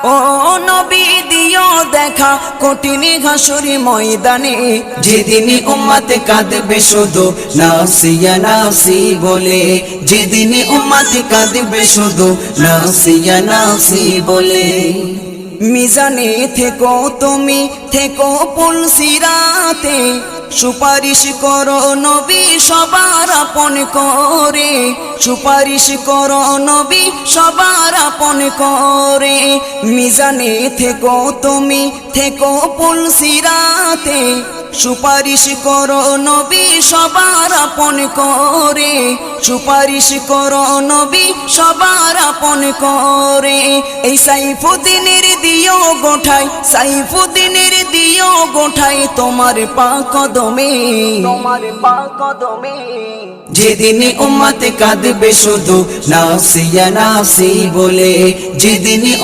ও নবী দিও দেখা কঠিন হাসুরি ময়দানে, যেদিন উম্মত কাঁদবে শুধু নাফসি ইয়া নাফসি বলে, যেদিন উম্মত কাঁদবে শুধু নাফসি ইয়া নাফসি বলে। মিজানে থেকো তুমি থেকো পুলসিরাতে, সুপারিশ করো নবী সবার আপন করে, সুপারিশ করো নবী সবার আপন করে। মিজানে থেকো তুমি থেকো পুলসিরাতে, সুপারিশ করো নবী সবার আপন করে, সুপারিশ করো নবী সবার আপন করে। এই সাইফুদ্দিনের দিও গোঠাই, সাইফুদ্দিনের দিও গোঠাই তোমার পাক কদমে, তোমার পাক কদমে। যেদিন উম্মত কাঁদবে শুধু নাফসি ইয়া নাফসি বলে, যেদিন